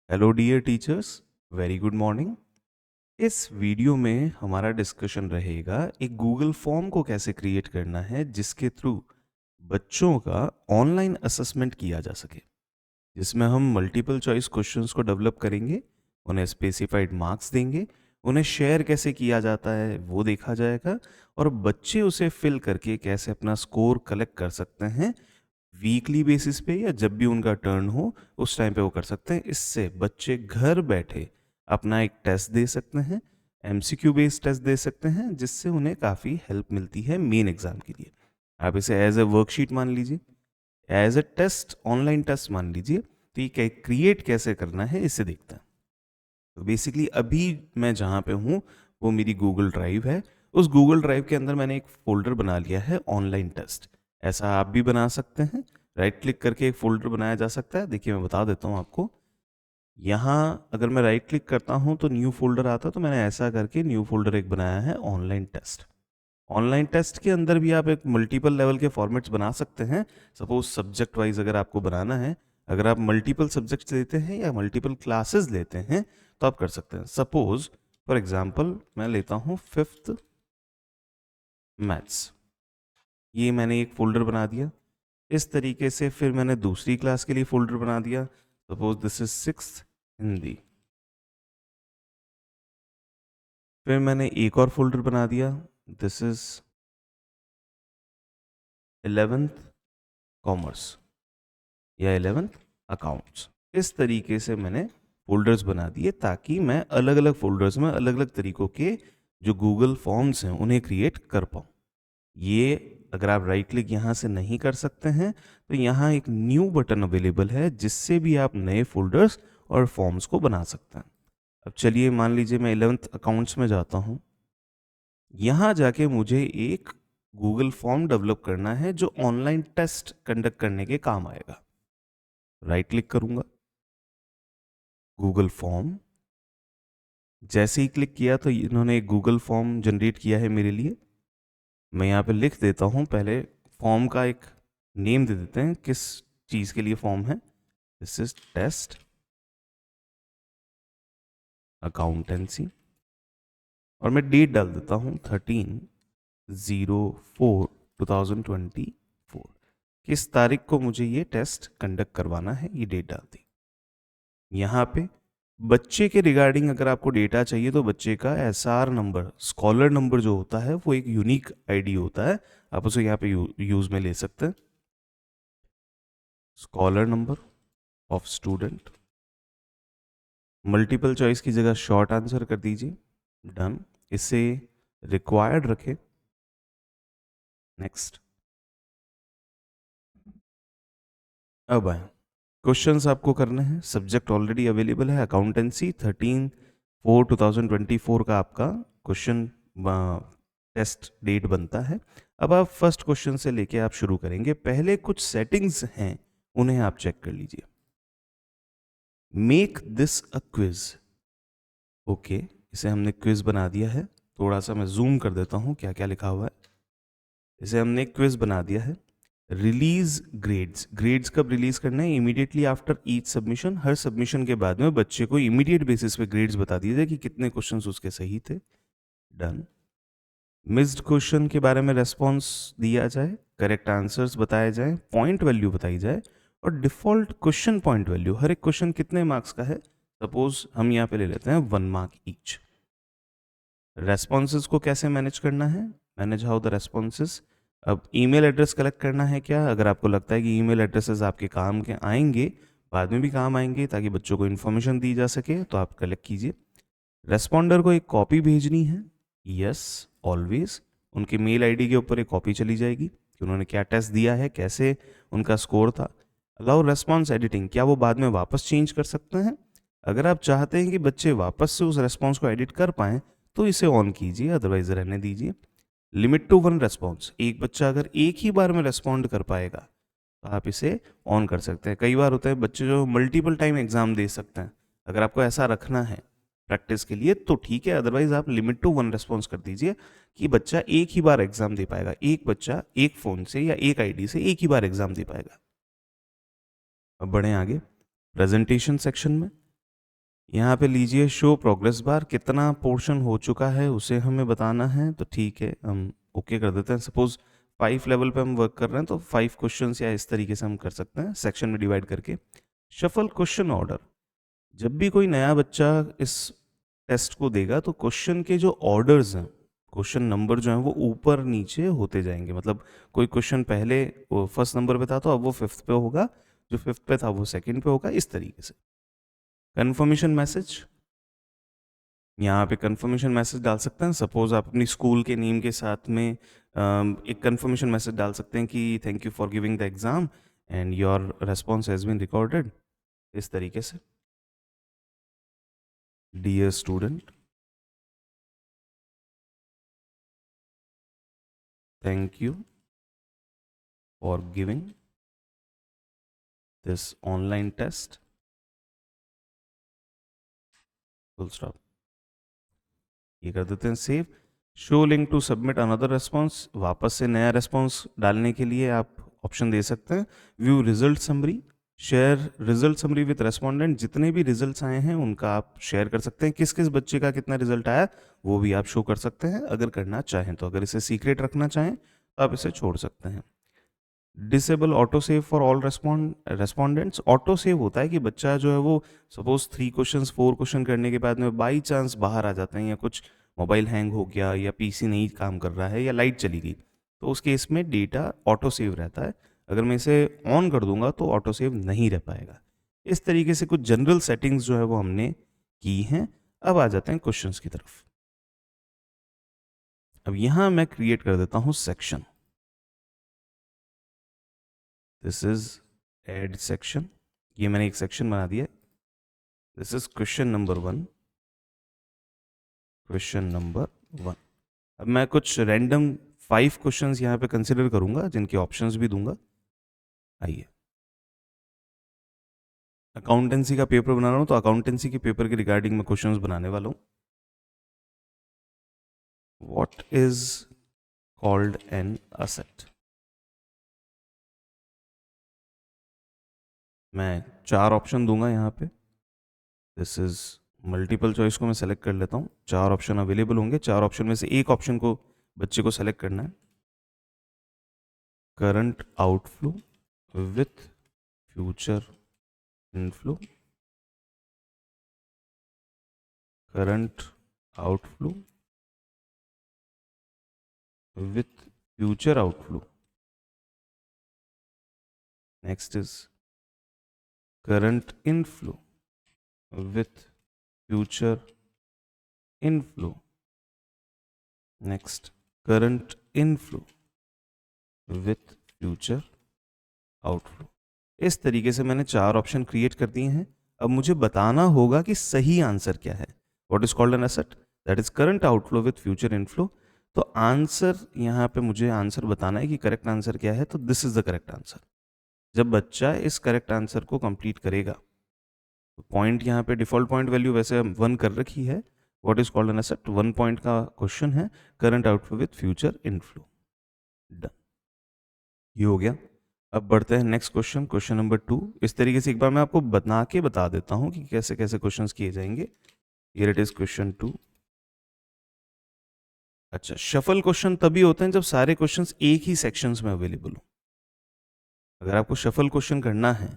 Hello dear teachers, very good morning. इस video में हमारा डिस्कशन रहेगा एक गूगल फॉर्म को कैसे क्रिएट करना है जिसके थ्रू बच्चों का ऑनलाइन असेसमेंट किया जा सके, जिसमें हम मल्टीपल चॉइस क्वेश्चंस को डेवलप करेंगे, उन्हें स्पेसिफाइड मार्क्स देंगे, उन्हें शेयर कैसे किया जाता है वो देखा जाएगा और बच्चे उसे फिल करके कैसे अपना स्कोर कलेक्ट कर सकते हैं वीकली बेसिस पे या जब भी उनका टर्न हो उस टाइम पे वो कर सकते हैं। इससे बच्चे घर बैठे अपना एक टेस्ट दे सकते हैं, एमसीक्यू बेस्ड टेस्ट दे सकते हैं, जिससे उन्हें काफ़ी हेल्प मिलती है मेन एग्जाम के लिए। आप इसे एज ए वर्कशीट मान लीजिए, as a test, online test मान लीजिए। तो ये क्रिएट कैसे करना है इसे देखते हैं। तो बेसिकली अभी मैं जहाँ पे हूँ वो मेरी गूगल ड्राइव है। उस गूगल ड्राइव के अंदर मैंने एक फोल्डर बना लिया है ऑनलाइन टेस्ट। ऐसा आप भी बना सकते हैं, राइट क्लिक करके एक फोल्डर बनाया जा सकता है। देखिए मैं बता देता हूँ आपको। यहाँ अगर मैं राइट क्लिक करता हूँ तो न्यू फोल्डर आता है, तो मैंने ऐसा करके न्यू फोल्डर एक बनाया है ऑनलाइन टेस्ट। ऑनलाइन टेस्ट के अंदर भी आप एक मल्टीपल लेवल के फॉर्मेट्स बना सकते हैं। सपोज सब्जेक्ट वाइज अगर आपको बनाना है, अगर आप मल्टीपल सब्जेक्ट्स लेते हैं या मल्टीपल क्लासेस लेते हैं तो आप कर सकते हैं। सपोज फॉर एग्जांपल मैं लेता हूँ फिफ्थ मैथ्स, ये मैंने एक फोल्डर बना दिया। इस तरीके से फिर मैंने दूसरी क्लास के लिए फोल्डर बना दिया। Suppose this is sixth Hindi. फिर मैंने एक और फोल्डर बना दिया, दिस इज 11th कॉमर्स या 11th अकाउंट्स। इस तरीके से मैंने फोल्डर्स बना दिए ताकि मैं अलग अलग फोल्डर्स में अलग अलग तरीकों के जो गूगल फॉर्म्स हैं उन्हें क्रिएट कर पाऊँ। ये अगर आप राइट क्लिक यहाँ से नहीं कर सकते हैं तो यहाँ एक न्यू बटन अवेलेबल है जिससे भी आप नए फोल्डर्स और फॉर्म्स को बना सकते हैं। अब चलिए मान लीजिए मैं 11th अकाउंट्स में जाता हूँ। यहाँ जाके मुझे एक गूगल फॉर्म डेवलप करना है जो ऑनलाइन टेस्ट कंडक्ट करने के काम आएगा। राइट क्लिक करूंगा, गूगल फॉर्म। जैसे ही क्लिक किया तो इन्होंने एक गूगल फॉर्म जनरेट किया है मेरे लिए। मैं यहाँ पे लिख देता हूँ, पहले फॉर्म का एक नेम दे देते हैं किस चीज़ के लिए फॉर्म है। दिस इज टेस्ट अकाउंटेंसी और मैं डेट डाल देता हूँ 13/04/2024। किस तारीख को मुझे ये टेस्ट कंडक्ट करवाना है ये डेट डाल दी। यहाँ पे बच्चे के रिगार्डिंग अगर आपको डेटा चाहिए तो बच्चे का एसआर नंबर, स्कॉलर नंबर जो होता है वो एक यूनिक आईडी होता है, आप उसे यहाँ पे यूज में ले सकते हैं। Scholar number of student, multiple choice की जगह शॉर्ट आंसर कर दीजिए, डन। इसे रिक्वायर्ड रखें, नेक्स्ट। अब आए क्वेश्चंस आपको करने हैं। सब्जेक्ट ऑलरेडी अवेलेबल है, अकाउंटेंसी। 13/4/2024 का आपका क्वेश्चन टेस्ट डेट बनता है। अब आप फर्स्ट क्वेश्चन से लेके आप शुरू करेंगे। पहले कुछ सेटिंग्स हैं उन्हें आप चेक कर लीजिए। Make this a quiz. Okay, इसे हमने क्विज बना दिया है। थोड़ा सा मैं जूम कर देता हूँ क्या क्या लिखा हुआ है। इसे हमने क्विज बना दिया है। रिलीज ग्रेड्स, ग्रेड्स कब रिलीज करना है? Immediately after each submission. हर सबमिशन के बाद में बच्चे को इमीडिएट बेसिस पे ग्रेड्स बता दिए जाए कि कितने क्वेश्चंस उसके सही थे, डन। मिस्ड क्वेश्चन के बारे में रेस्पॉन्स दिया जाए, करेक्ट आंसर्स बताए जाए, पॉइंट वैल्यू बताई जाए और डिफॉल्ट क्वेश्चन पॉइंट वैल्यू। हर एक क्वेश्चन कितने मार्क्स का है, सपोज हम यहाँ पे ले लेते हैं 1 मार्क ईच। रेस्पॉन्सेज को कैसे मैनेज करना है? Manage how the responses. अब ईमेल एड्रेस कलेक्ट करना है क्या? अगर आपको लगता है कि ईमेल एड्रेसेस आपके काम के आएंगे, बाद में भी काम आएंगे ताकि बच्चों को इन्फॉर्मेशन दी जा सके, तो आप कलेक्ट कीजिए। रेस्पॉन्डर को एक कॉपी भेजनी है, यस ऑलवेज। उनके मेल आईडी के ऊपर एक कॉपी चली जाएगी कि उन्होंने क्या टेस्ट दिया है, कैसे उनका स्कोर था। अलाउ रेस्पॉन्स एडिटिंग, क्या वो बाद में वापस चेंज कर सकते हैं? अगर आप चाहते हैं कि बच्चे वापस से उस रेस्पॉन्स को एडिट कर पाएँ तो इसे ऑन कीजिए, अदरवाइज रहने दीजिए। लिमिट टू 1 रेस्पॉन्स, एक बच्चा अगर एक ही बार में रेस्पॉन्ड कर पाएगा तो आप इसे ऑन कर सकते हैं। कई बार होता है बच्चे जो मल्टीपल टाइम एग्जाम दे सकते हैं, अगर आपको ऐसा रखना है प्रैक्टिस के लिए तो ठीक है, अदरवाइज आप लिमिट टू 1 रेस्पॉन्स कर दीजिए कि बच्चा एक ही बार एग्जाम दे पाएगा, एक बच्चा एक फ़ोन से या एक आईडी से एक ही बार एग्जाम दे पाएगा। अब बढ़ें आगे प्रेजेंटेशन सेक्शन में। यहाँ पे लीजिए शो प्रोग्रेस बार, कितना पोर्शन हो चुका है उसे हमें बताना है, तो ठीक है हम ओके कर देते हैं। सपोज 5 लेवल पे हम वर्क कर रहे हैं तो 5 क्वेश्चंस या इस तरीके से हम कर सकते हैं सेक्शन में डिवाइड करके। शफल क्वेश्चन ऑर्डर, जब भी कोई नया बच्चा इस टेस्ट को देगा तो क्वेश्चन के जो ऑर्डर्स हैं, क्वेश्चन नंबर जो हैं वो ऊपर नीचे होते जाएंगे। मतलब कोई क्वेश्चन पहले फर्स्ट नंबर पे था तो अब वो फिफ्थ पे होगा, जो फिफ्थ पे था वो सेकंड पे होगा, इस तरीके से। कंफर्मेशन मैसेज, यहाँ पे कंफर्मेशन मैसेज डाल सकते हैं। सपोज आप अपनी स्कूल के नेम के साथ में एक कंफर्मेशन मैसेज डाल सकते हैं कि thank you for giving the exam and your response has been recorded, इस तरीके से। Dear student, thank you for giving this online test, full stop. ये कर देते हैं save. Show link to submit another response, वापस से नया रेस्पॉन्स डालने के लिए आप ऑप्शन दे सकते हैं। View result summary, share result summary with respondent, जितने भी रिजल्ट्स आए हैं उनका आप शेयर कर सकते हैं। किस किस बच्चे का कितना रिजल्ट आया वो भी आप शो कर सकते हैं अगर करना चाहें तो। अगर इसे सीक्रेट रखना चाहें तो आप इसे छोड़ सकते हैं। Disable auto save for all respondents, auto save होता है कि बच्चा जो है वो सपोज 3 क्वेश्चन 4 क्वेश्चन करने के बाद में बाई चांस बाहर आ जाते हैं, या कुछ मोबाइल हैंग हो गया, या पीसी नहीं काम कर रहा है, या लाइट चली गई, तो उस केस में डेटा ऑटो सेव रहता है। अगर मैं इसे ऑन कर दूंगा तो ऑटो सेव नहीं रह पाएगा। इस तरीके से कुछ जनरल सेटिंग्स जो है वो हमने की हैं। अब आ जाते हैं क्वेश्चंस की तरफ। अब यहां मैं क्रिएट कर देता हूं section. This is add section, ये मैंने एक सेक्शन बना दिया। This is question number 1, question number 1। अब मैं कुछ रैंडम 5 क्वेश्चंस यहाँ पे कंसिडर करूंगा जिनके ऑप्शंस भी दूंगा। आइए, अकाउंटेंसी का पेपर बना रहा हूँ तो अकाउंटेंसी के पेपर के रिगार्डिंग मैं क्वेश्चंस बनाने वाला हूँ। What is called an asset. मैं 4 ऑप्शन दूंगा यहाँ पे। दिस इज मल्टीपल चॉइस को मैं सेलेक्ट कर लेता हूँ। 4 ऑप्शन अवेलेबल होंगे, 4 ऑप्शन में से एक ऑप्शन को बच्चे को सेलेक्ट करना है। Current outflow with future inflow, current outflow with future outflow. Next is current inflow with future inflow. Next, current inflow with future outflow. इस तरीके से मैंने 4 ऑप्शन क्रिएट कर दिए हैं। अब मुझे बताना होगा कि सही आंसर क्या है। What is called an asset, that is current outflow with future inflow. तो आंसर यहाँ पे मुझे आंसर बताना है कि करेक्ट आंसर क्या है, तो this is the correct answer. जब बच्चा इस करेक्ट आंसर को कंप्लीट करेगा, तो पॉइंट यहाँ पे डिफॉल्ट पॉइंट वैल्यू वैसे 1 कर रखी है। What is called an asset, 1 point का क्वेश्चन है, current outflow with future inflow. Done, ये हो गया। अब बढ़ते हैं नेक्स्ट क्वेश्चन, क्वेश्चन नंबर 2। इस तरीके से एक बार मैं आपको बता देता हूँ कि कैसे कैसे क्वेश्चंस किए जाएंगे। Here it is question 2। अच्छा, शफल क्वेश्चन तभी होते हैं जब सारे क्वेश्चंस एक ही सेक्शंस में अवेलेबल हो। अगर आपको शफल क्वेश्चन करना है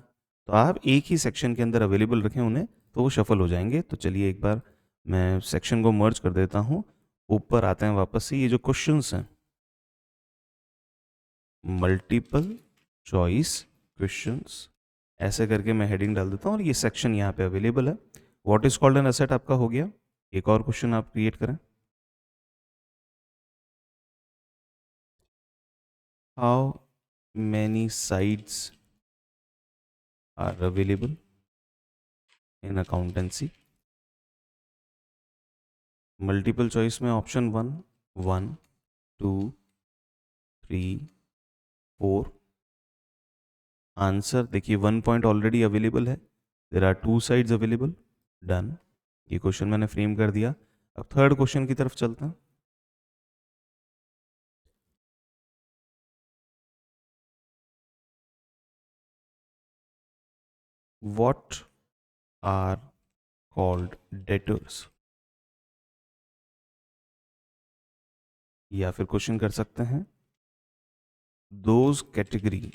तो आप एक ही सेक्शन के अंदर अवेलेबल रखें उन्हें, तो वो शफल हो जाएंगे। तो चलिए एक बार मैं सेक्शन को मर्ज कर देता हूँ। ऊपर आते हैं वापस से। ये जो क्वेश्चंस हैं, मल्टीपल चॉइस क्वेश्चंस, ऐसे करके मैं हेडिंग डाल देता हूँ और ये सेक्शन यहाँ पे अवेलेबल है। What is called an asset आपका हो गया। एक और क्वेश्चन आप क्रिएट करें। How many sites are available in accountancy. Multiple choice में ऑप्शन 1, 1, 2, 3, 4। आंसर देखिए 1 पॉइंट ऑलरेडी अवेलेबल है। There are 2 sides available. Done, ये क्वेश्चन मैंने फ्रेम कर दिया। अब थर्ड क्वेश्चन की तरफ चलते हैं। What are called debtors. या फिर क्वेश्चन कर सकते हैं those category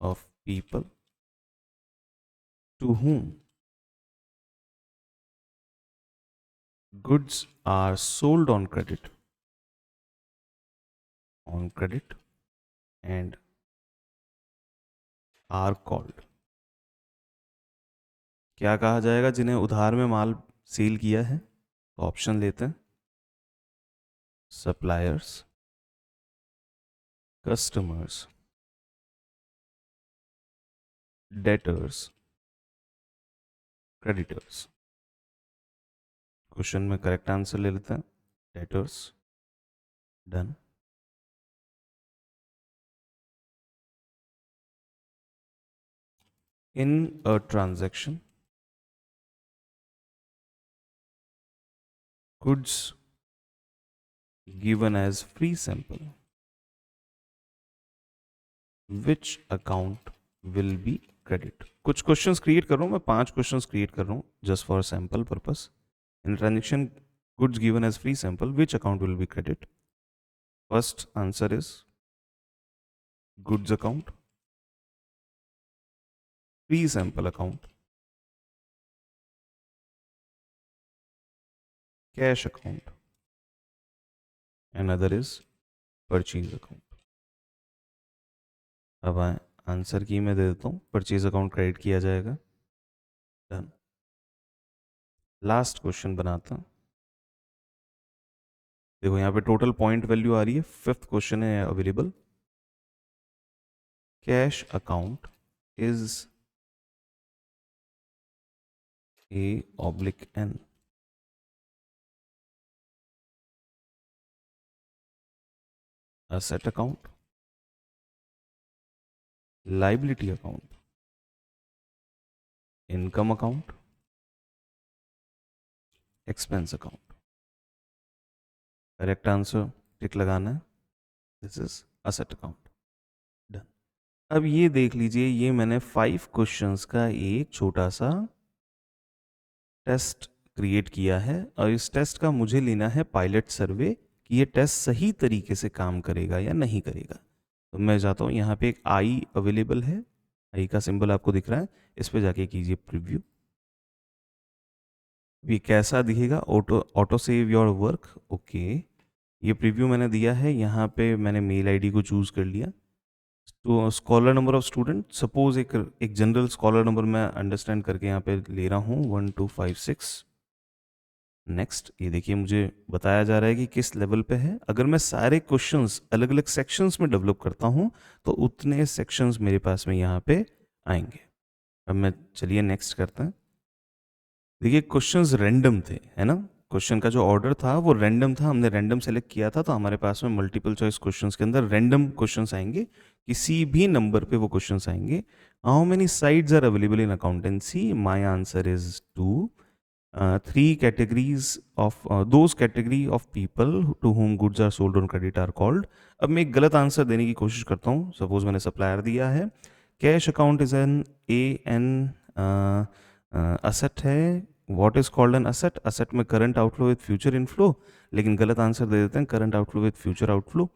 of people to whom goods are sold on credit and are called. क्या कहा जाएगा जिन्हें उधार में माल सेल किया है? तो ऑप्शन लेते हैं suppliers, customers, debtors, creditors. Question में करेक्ट आंसर ले लेते हैं debtors. Done. In a transaction, goods given as free sample, which account will be credit? कुछ क्वेश्चंस क्रिएट कर रहा हूँ मैं, 5 क्वेश्चंस क्रिएट कर रहा हूँ just for sample purpose. In transaction goods given as free sample, which account will be credit? First answer is goods account, free sample account, cash account, another is purchase account. अब answer की मैं दे देता हूँ, purchase account credit किया जाएगा. Done. Last question बनाता हूँ. देखो यहाँ पे टोटल पॉइंट वैल्यू आ रही है. 5th क्वेश्चन है available. Cash account is A/N. Asset account, liability account, income account, expense account. Correct answer tick लगाना है. This is asset account. Done. अब ये देख लीजिए, ये मैंने 5 क्वेश्चंस का एक छोटा सा टेस्ट क्रिएट किया है और इस टेस्ट का मुझे लेना है पायलट सर्वे कि ये टेस्ट सही तरीके से काम करेगा या नहीं करेगा. तो मैं जाता हूँ, यहाँ पे एक आई अवेलेबल है, आई का सिंबल आपको दिख रहा है, इस पे जाके कीजिए प्रीव्यू. ये कैसा दिखेगा? Auto save your work. Okay, ये प्रीव्यू मैंने दिया है. यहाँ पे मैंने मेल आईडी को चूज कर लिया. तो scholar number of student, suppose एक जनरल स्कॉलर नंबर मैं अंडरस्टैंड करके यहाँ पे ले रहा हूँ 1256. नेक्स्ट. ये देखिए मुझे बताया जा रहा है कि किस लेवल पे है. अगर मैं सारे क्वेश्चंस अलग अलग सेक्शंस में डेवलप करता हूँ तो उतने सेक्शंस मेरे पास में यहाँ पे आएंगे. अब मैं चलिए नेक्स्ट करते हैं. देखिए क्वेश्चंस रैंडम थे, है ना. क्वेश्चन का जो ऑर्डर था वो रैंडम था. हमने रैंडम सेलेक्ट किया था, तो हमारे पास में मल्टीपल चॉइस क्वेश्चंस के अंदर रैंडम क्वेश्चंस आएंगे. किसी भी नंबर पे वो क्वेश्चंस आएंगे. How many sides are available in accountancy? My answer is 2. 3 categories of those category of people to whom goods are sold on credit are called. अब मैं एक गलत आंसर देने की कोशिश करता हूँ. सपोज मैंने सप्लायर दिया है. Cash account is an AN asset है. What is called an asset? Asset में current outflow with future inflow, लेकिन गलत आंसर दे देते हैं current outflow with future outflow.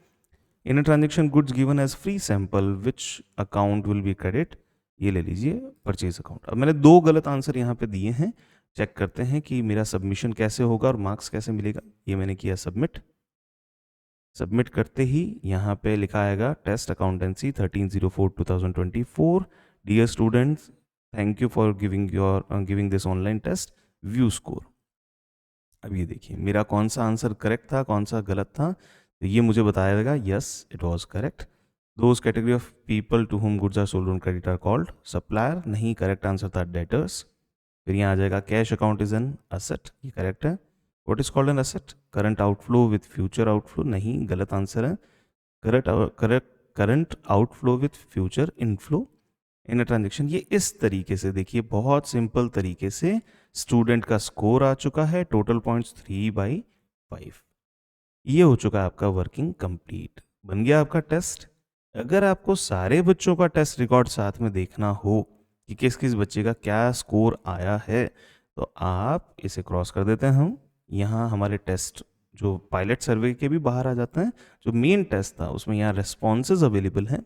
In a transaction goods given as free sample, which account will be credit? ये ले लीजिए परचेज अकाउंट. अब मैंने 2 गलत आंसर यहाँ पे दिए हैं. चेक करते हैं कि मेरा सबमिशन कैसे होगा और मार्क्स कैसे मिलेगा. ये मैंने किया सबमिट. सबमिट करते ही यहाँ पे लिखा आएगा test accountancy 13/04/2024. Dear students, thank you for giving this online test. View score. अब ये देखिए मेरा कौन सा आंसर करेक्ट था, कौन सा गलत था. तो ये मुझे बताएगा yes it was correct. Those category of people to whom goods are sold on credit are called supplier. नहीं, करेक्ट आंसर था डेटर्स. फिर यहाँ आ जाएगा cash account is an asset. ये करेक्ट है. What is called an asset? Current outflow with future outflow. नहीं, गलत आंसर है. Current outflow with future inflow in a transaction. ये इस तरीके से देखिए, बहुत सिंपल तरीके से स्टूडेंट का स्कोर आ चुका है. Total points 3/5. ये हो चुका है आपका वर्किंग कंप्लीट. बन गया आपका टेस्ट. अगर आपको सारे बच्चों का टेस्ट रिकॉर्ड साथ में देखना हो कि किस किस बच्चे का क्या स्कोर आया है, तो आप इसे क्रॉस कर देते हैं हम। यहाँ हमारे टेस्ट जो पायलट सर्वे के भी बाहर आ जाते हैं, जो मेन टेस्ट था उसमें यहाँ रेस्पॉन्सेज अवेलेबल हैं।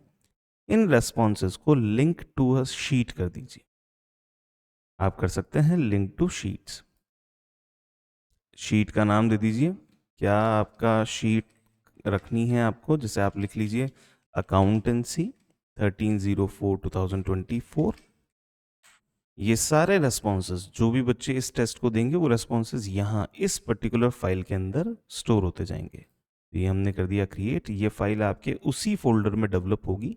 इन रेस्पॉन्सेज को लिंक टू अ शीट कर दीजिए। आप कर सकते हैं लिंक टू शीट्स। शीट का नाम दे दीजिए, क्या आपका शीट रखनी है आपको, जैसे आप लिख लीजिए अकाउंटेंसी 13/04/2024। ये सारे रेस्पॉन्सेज जो भी बच्चे इस टेस्ट को देंगे वो रेस्पॉन्सेज यहाँ इस पर्टिकुलर फाइल के अंदर स्टोर होते जाएंगे। ये हमने कर दिया क्रिएट। ये फाइल आपके उसी फोल्डर में डेवलप होगी।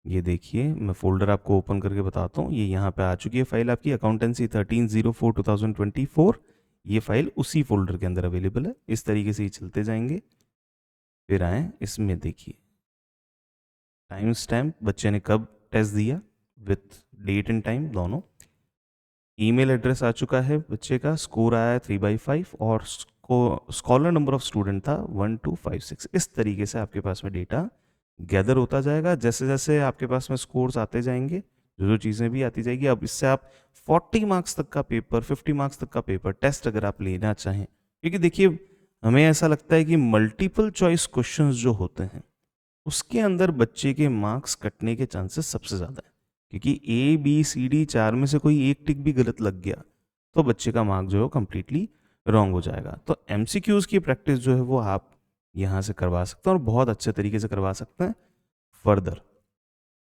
ये देखिए, मैं फोल्डर आपको ओपन करके बताता हूँ। ये यहाँ पे आ चुकी है फाइल आपकी अकाउंटेंसी 13/04/2024। ये फाइल उसी फोल्डर के अंदर अवेलेबल है। इस तरीके से ही चलते जाएंगे। फिर आए इसमें, देखिए टाइम स्टैम्प, बच्चे ने कब टेस्ट दिया विथ डेट एंड टाइम दोनों। ईमेल एड्रेस आ चुका है बच्चे का, स्कोर आया है 3/5 और स्कॉलर नंबर ऑफ स्टूडेंट था 1256। इस तरीके से आपके पास में डेटा गैदर होता जाएगा। जैसे जैसे आपके पास में स्कोर्स आते जाएंगे, जो जो चीज़ें भी आती जाएगी, अब इससे आप 40 मार्क्स तक का पेपर, 50 मार्क्स तक का पेपर टेस्ट अगर आप लेना चाहें, क्योंकि देखिए हमें ऐसा लगता है कि मल्टीपल चॉइस क्वेश्चंस जो होते हैं उसके अंदर बच्चे के मार्क्स कटने के चांसेस सबसे ज़्यादा है, क्योंकि ABCD 4 में से कोई एक टिक भी गलत लग गया तो बच्चे का मार्क जो है कम्प्लीटली रॉन्ग हो जाएगा। तो MCQs की प्रैक्टिस जो है वो आप यहाँ से करवा सकते हैं और बहुत अच्छे तरीके से करवा सकते हैं। फर्दर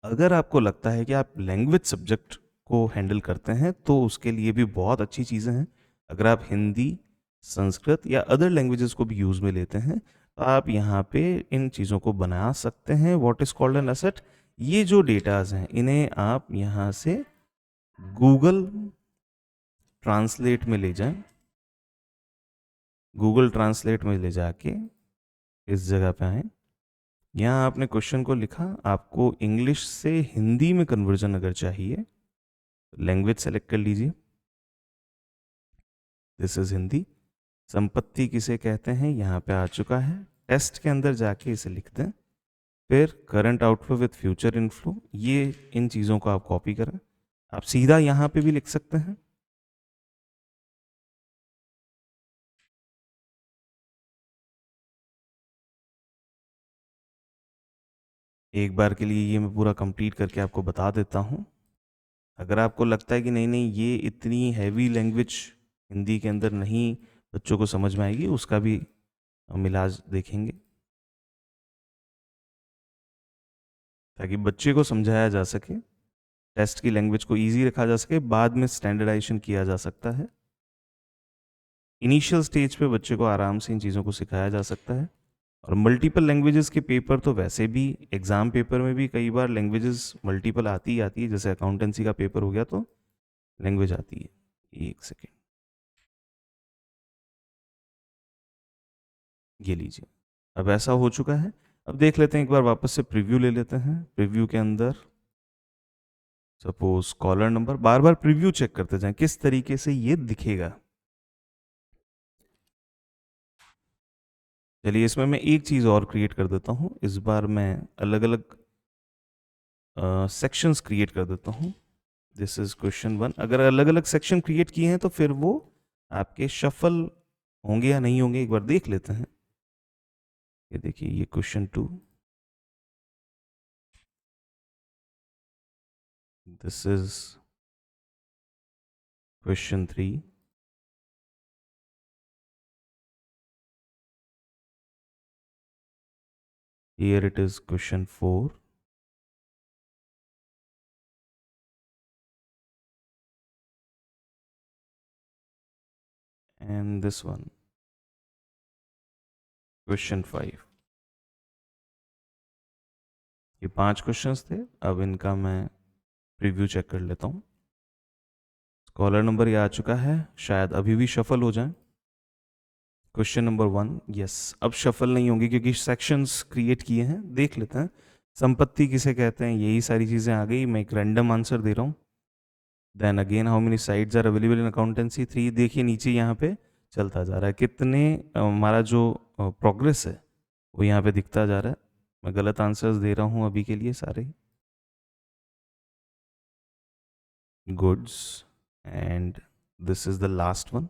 अगर आपको लगता है कि आप लैंग्वेज सब्जेक्ट को हैंडल करते हैं तो उसके लिए भी बहुत अच्छी चीज़ें हैं। अगर आप हिंदी, संस्कृत या अदर लैंग्वेजेस को भी यूज़ में लेते हैं तो आप यहाँ पे इन चीज़ों को बना सकते हैं। What is called an asset. ये जो डेटाज हैं इन्हें आप यहाँ से गूगल ट्रांसलेट में ले जाएं। गूगल ट्रांसलेट में ले जाके इस जगह पे आए, यहाँ आपने क्वेश्चन को लिखा, आपको इंग्लिश से हिंदी में कन्वर्जन अगर चाहिए लैंग्वेज सेलेक्ट कर लीजिए। This is Hindi. संपत्ति किसे कहते हैं यहाँ पे आ चुका है। टेस्ट के अंदर जाके इसे लिख दें। फिर current outflow with future inflow, ये इन चीज़ों को आप कॉपी करें। आप सीधा यहाँ पे भी लिख सकते हैं। एक बार के लिए ये मैं पूरा कंप्लीट करके आपको बता देता हूँ। अगर आपको लगता है कि नहीं नहीं ये इतनी हैवी लैंग्वेज हिंदी के अंदर नहीं बच्चों को समझ में आएगी, उसका भी हम इलाज देखेंगे ताकि बच्चे को समझाया जा सके, टेस्ट की लैंग्वेज को इजी रखा जा सके, बाद में स्टैंडर्डाइजेशन किया जा सकता है। इनिशियल स्टेज पे बच्चे को आराम से इन चीज़ों को सिखाया जा सकता है। और मल्टीपल लैंग्वेजेस के पेपर तो वैसे भी एग्ज़ाम पेपर में भी कई बार लैंग्वेजेस मल्टीपल आती ही आती है। जैसे अकाउंटेंसी का पेपर हो गया तो लैंग्वेज आती है। एक सेकेंड, ये लीजिए, अब ऐसा हो चुका है। अब देख लेते हैं, एक बार वापस से प्रीव्यू ले लेते हैं। प्रीव्यू के अंदर सपोज कॉलर नंबर, बार बार प्रीव्यू चेक करते जाएं किस तरीके से ये दिखेगा। चलिए इसमें मैं एक चीज़ और क्रिएट कर देता हूँ। इस बार मैं अलग अलग सेक्शंस क्रिएट कर देता हूँ। This is question 1। अगर अलग अलग सेक्शन क्रिएट किए हैं तो फिर वो आपके शफल होंगे या नहीं होंगे, एक बार देख लेते हैं। ये देखिए, ये question 2, this is question 3, here it is question 4, and this one question 5। ये 5 क्वेश्चंस थे। अब इनका मैं प्रीव्यू चेक कर लेता हूँ। स्कॉलर नंबर ये आ चुका है, शायद अभी भी शफल हो जाए। क्वेश्चन नंबर 1, यस, अब शफल नहीं होंगे क्योंकि सेक्शंस क्रिएट किए हैं। देख लेते हैं, संपत्ति किसे कहते हैं, यही सारी चीज़ें आ गई। मैं एक रैंडम आंसर दे रहा हूँ। Then again how many sites are available in accountancy 3। देखिए नीचे यहाँ पे चलता जा रहा है, कितने हमारा जो प्रोग्रेस है वो यहाँ पे दिखता जा रहा है। मैं गलत आंसर्स दे रहा हूँ अभी के लिए सारे। Goods, and this is the last one,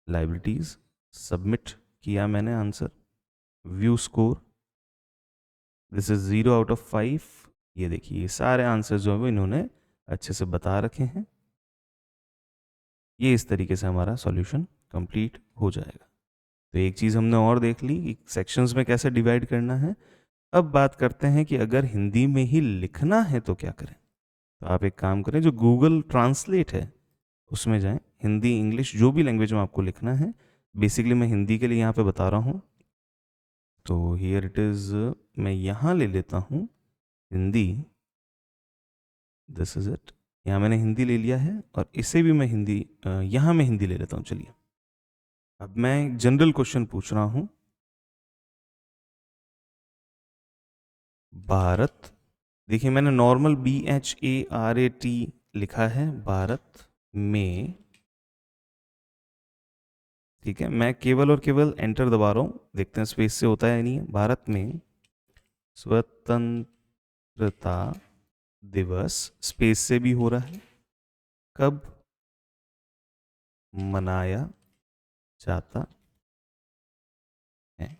liabilities. Submit किया मैंने answer, view score, this is 0/5। ये देखिए, ये सारे आंसर जो है वो इन्होंने अच्छे से बता रखे हैं। ये इस तरीके से हमारा सॉल्यूशन कंप्लीट हो जाएगा। तो एक चीज़ हमने और देख ली कि सेक्शंस में कैसे डिवाइड करना है। अब बात करते हैं कि अगर हिंदी में ही लिखना है तो क्या करें। तो आप एक काम करें, जो गूगल ट्रांसलेट है उसमें जाएं, हिंदी इंग्लिश जो भी लैंग्वेज में आपको लिखना है। बेसिकली मैं हिंदी के लिए यहाँ पे बता रहा हूँ, तो हियर इट इज़, मैं यहाँ ले लेता हूँ हिंदी, दिस इज इट। यहाँ मैंने हिंदी ले लिया है और इसे भी मैं हिंदी, यहाँ मैं हिंदी ले लेता हूँ। चलिए, अब मैं एक जनरल क्वेश्चन पूछ रहा हूँ। भारत, देखिए मैंने नॉर्मल BHARAT लिखा है, भारत में, ठीक है। मैं केवल और केवल एंटर दबा रहा हूँ, देखते हैं स्पेस से होता है या नहीं है। भारत में स्वतंत्रता दिवस, स्पेस से भी हो रहा है, कब मनाया जाता है।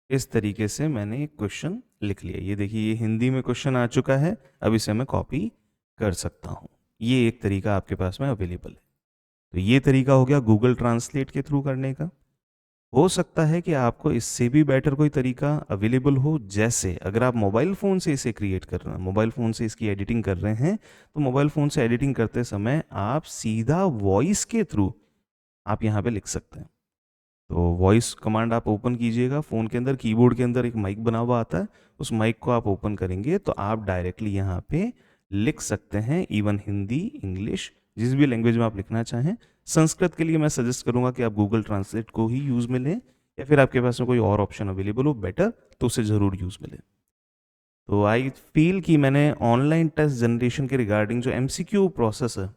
इस तरीके से मैंने एक क्वेश्चन लिख लिया। ये देखिए, ये हिंदी में क्वेश्चन आ चुका है, अब इसे मैं कॉपी कर सकता हूँ। ये एक तरीका आपके पास में अवेलेबल है। तो ये तरीका हो गया गूगल ट्रांसलेट के थ्रू करने का। हो सकता है कि आपको इससे भी बेटर कोई तरीका अवेलेबल हो, जैसे अगर आप मोबाइल फ़ोन से इसे क्रिएट कर रहे हैं, मोबाइल फ़ोन से इसकी एडिटिंग कर रहे हैं, तो मोबाइल फ़ोन से एडिटिंग करते समय आप सीधा वॉइस के थ्रू आप यहाँ पे लिख सकते हैं। तो वॉइस कमांड आप ओपन कीजिएगा फ़ोन के अंदर, कीबोर्ड के अंदर एक माइक बना हुआ आता है, उस माइक को आप ओपन करेंगे तो आप डायरेक्टली यहाँ पे लिख सकते हैं, इवन हिंदी इंग्लिश जिस भी लैंग्वेज में आप लिखना चाहें। संस्कृत के लिए मैं सजेस्ट करूँगा कि आप गूगल ट्रांसलेट को ही यूज़ में लें, या फिर आपके पास में कोई और ऑप्शन अवेलेबल हो बेटर, तो उसे ज़रूर यूज़ में लें। तो आई फील कि मैंने ऑनलाइन टेस्ट जनरेशन के रिगार्डिंग जो MCQ प्रोसेस है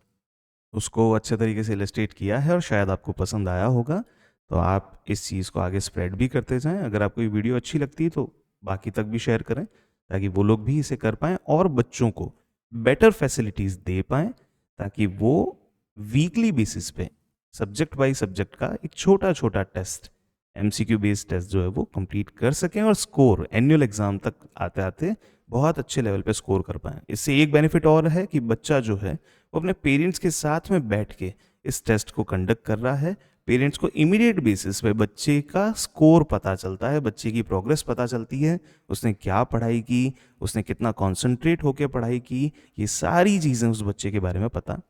उसको अच्छे तरीके से इलस्ट्रेट किया है, और शायद आपको पसंद आया होगा। तो आप इस चीज़ को आगे स्प्रेड भी करते जाएं। अगर आपको ये वीडियो अच्छी लगती है तो बाकी तक भी शेयर करें, ताकि वो लोग भी इसे कर पाएँ और बच्चों को बेटर फैसिलिटीज़ दे पाएँ, ताकि वो वीकली बेसिस पे सब्जेक्ट बाई सब्जेक्ट का एक छोटा छोटा टेस्ट, MCQ बेस्ड टेस्ट जो है वो कंप्लीट कर सकें, और स्कोर एनुअल एग्ज़ाम तक आते आते बहुत अच्छे लेवल पे स्कोर कर पाएँ। इससे एक बेनिफिट और है कि बच्चा जो है वो अपने पेरेंट्स के साथ में बैठ के इस टेस्ट को कंडक्ट कर रहा है। पेरेंट्स को इमीडिएट बेसिस पे बच्चे का स्कोर पता चलता है, बच्चे की प्रोग्रेस पता चलती है, उसने क्या पढ़ाई की, उसने कितना कॉन्सेंट्रेट होकर पढ़ाई की, ये सारी चीज़ें उस बच्चे के बारे में पता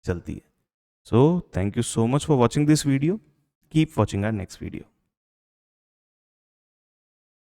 चलती है। So thank you so much for watching this video, keep watching our next video.